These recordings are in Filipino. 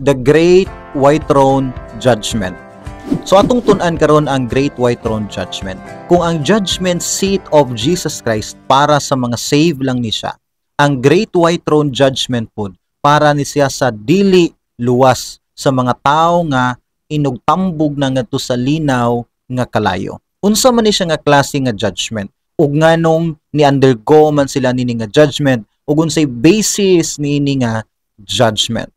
the Great White Throne Judgment. So atong tun-an karon ang Great White Throne Judgment. Kung ang judgment seat of Jesus Christ para sa mga save lang ni siya, ang Great White Throne Judgment po para ni siya sa dili luwas sa mga tao nga inugtambog na ngadto sa linaw nga kalayo. Unsa man ni siya nga klase nga judgment? Ug nganong ni undergo man sila nini nga judgment ug unsay basis niini nga judgment?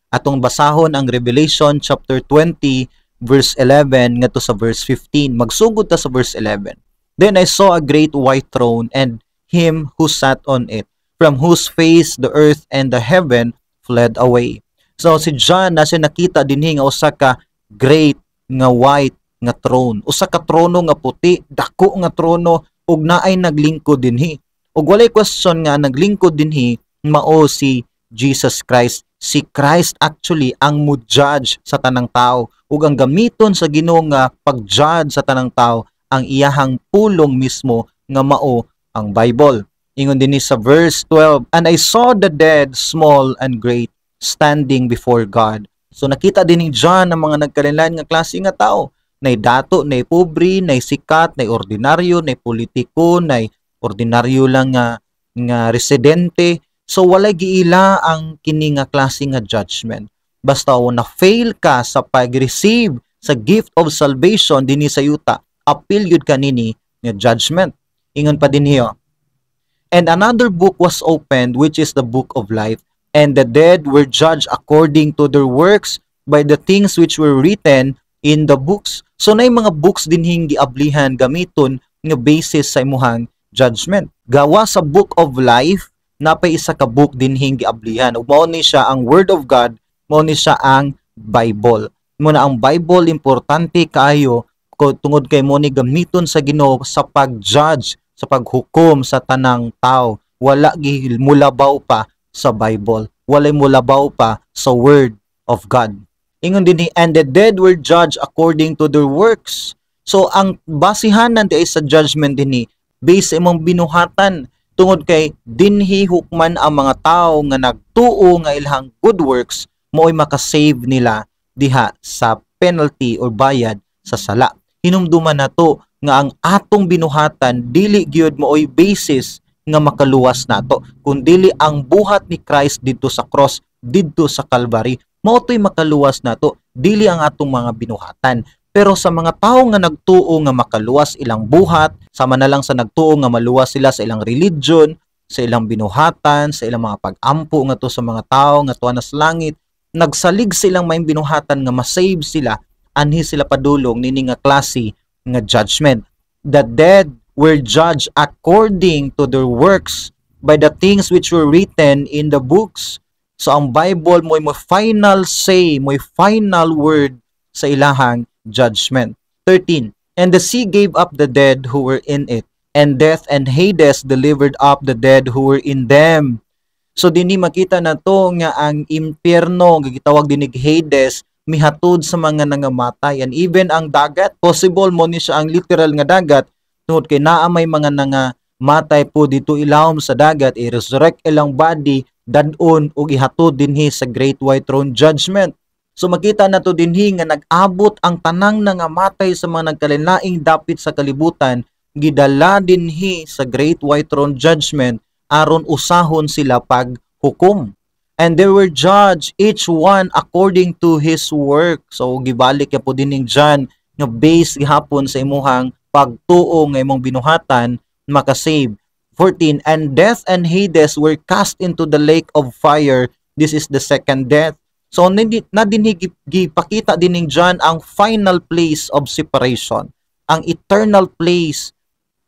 Atong basahon ang Revelation chapter 20 verse 11 ngadto sa verse 15. Magsugod ta sa verse 11. Then I saw a great white throne and him who sat on it, from whose face the earth and the heaven fled away. So si John na siya nakita dinhi nga usa ka great nga white nga throne. Usa ka trono nga puti, dako nga trono ug naay naglingkod dinhi. Ug walay question nga naglingkod dinhi mao si Jesus Christ. Si Christ actually ang mo-judge sa tanang tao ug ang gamiton sa Ginoo nga pag-judge sa tanang tao ang iyahang pulong mismo nga mao ang Bible. Ingon dinhi sa verse 12, and I saw the dead, small and great, standing before God. So nakita din ni John ang mga nagkalilan nga klase nga tao. Nay dato, nay pobre, nay sikat, nay ordinaryo, nay politiko, nay ordinaryo lang nga residente. So walay giila ang kini nga klase nga judgment. Basta na fail ka sa pag-receive sa gift of salvation dinhi sa yuta, appeal yun kanini nga judgment. Ingon pa din hiyo. And another book was opened, which is the book of life, and the dead were judged according to their works by the things which were written in the books. So nay mga books din hing giablihan gamiton nga basis sa imuhang judgment. Gawa sa book of life, napay isa ka book din hing giablihan. Ug mao ni siya ang Word of God, mao ni siya ang Bible. Muna ang Bible importante kaayo tungod kay mo ni gamiton sa Ginoo sa pag-judge, sa paghukom sa tanang tao. Wala mulabaw pa sa Bible. Walay mulabaw pa sa Word of God. Ingon din and the dead were judged according to their works. So ang basihanan di ay sa judgment dinhi based sa imong binuhatan tungod kay dinhi hukman ang mga tao nga nagtuo nga ilhang good works mo'y makasave nila diha sa penalty or bayad sa sala. Hinumduman nato nga ang atong binuhatan dili gyud mo'y basis nga makaluwas nato kundi ang buhat ni Christ didto sa cross, didto sa Calvary, mao to'y makaluwas nato, dili ang atong mga binuhatan. Pero sa mga tao nga nagtuo nga makaluwas ilang buhat, sama na lang sa nagtuo nga maluwas sila sa ilang religion, sa ilang binuhatan, sa ilang mga pag-ampo nga to sa mga tao nga tuwa na sa langit, nagsalig silang may binuhatan nga masave sila, anhi sila padulong nini nga klase nga judgment. The dead were judged according to their works by the things which were written in the books. So ang Bible mo'y final say, mo'y final word sa ilahang judgment. 13. And the sea gave up the dead who were in it, and death and Hades delivered up the dead who were in them. So dinhi makita na to nga ang impyerno gitawag dinig Hades mihatod sa mga nangamatay, and even ang dagat possible mo ni siya ang literal nga dagat tungod kay naa may mga nangamatay po dito ilawom sa dagat, i-resurrect ilang body dadon ug ihatod dinhi sa Great White Throne Judgment. So makita na to dinhi nga nag-abot ang tanang nangamatay sa mga nagkalainlaing dapit sa kalibutan, gidala dinhi sa Great White Throne Judgment aron usahon sila paghukom. And they were judged each one according to his work. So gibalik ya po dining John nga base gihapon sa imuhang pagtuo nga imong binuhatan makasave. 14. And death and Hades were cast into the lake of fire. This is the second death. So na dinhi gipakita dining John ang final place of separation, ang eternal place,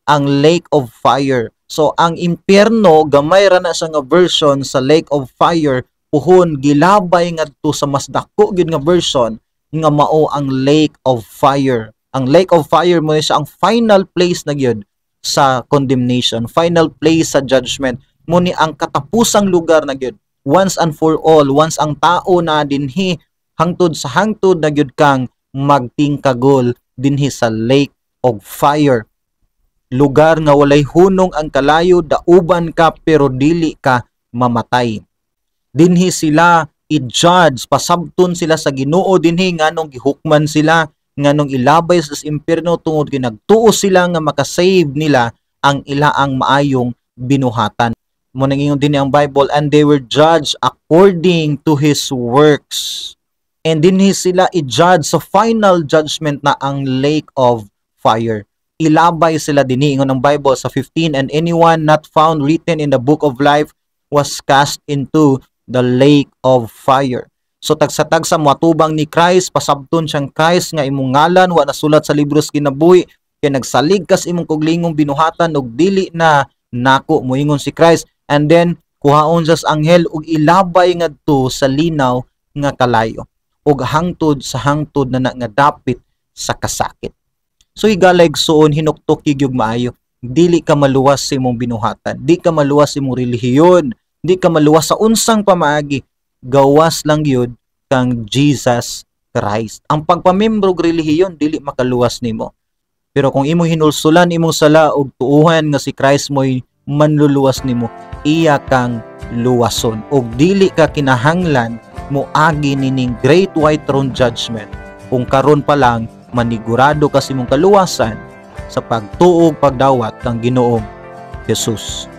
ang lake of fire. So ang impyerno gamay ra na sa nga version sa lake of fire, puhon gilabay ngadto sa mas dako gyud nga version nga mao ang lake of fire. Ang lake of fire mo siya ang final place na gyud sa condemnation, final place sa judgment, mo ni ang katapusang lugar na gyud. Once and for all, once ang tao na dinhi hangtod sa hangtod na gyud kang magtingkagol dinhi sa lake of fire. Lugar nga walay hunong ang kalayo, dauban ka pero dili ka mamatay. Dinhi sila i-judge, pasabton sila sa Ginoo dinhi nganong gihukman sila, nganong ilabay sa impyerno tungod kay nagtuo sila nga makasave nila ang ilaang maayong binuhatan. Mo nangingon din ang Bible, and they were judged according to his works. And dinhi sila i-judge sa final judgment na ang lake of fire. Ilabay sila dinhi ingon ang Bible sa 15, and anyone not found written in the book of life was cast into the lake of fire. So tagsa-tagsa moatubang ni Christ, pasabton siyang Christ nga imong ngalan wa nasulat sa libro sa kinabuhi, kay nagsalig kas imong kuglingong binuhatan ug dili na nako moingon si Christ. And then kuhaon sa anghel ug ilabay ngadto sa linaw nga kalayo ug hangtod sa hangtod na nga dapit sa kasakit. So higalay suon hinuktok gyud maayo, dili ka maluwas sa imong binuhatan, di ka maluwas sa imong relihiyon, di ka maluwas sa unsang pamaagi, gawas lang yun kang Jesus Christ. Ang pagpamembro og relihiyon dili makaluwas nimo. Pero kung imong hinulsulan imong sala og tuuhan nga si Christ mo'y manluluwas nimo, iya kang luwason og dili ka kinahanglan moagi nining great white throne judgment kung karon pa lang manigurado ka sa imong kaluwasan sa pagtuog pagdawat kang Ginoong Jesus.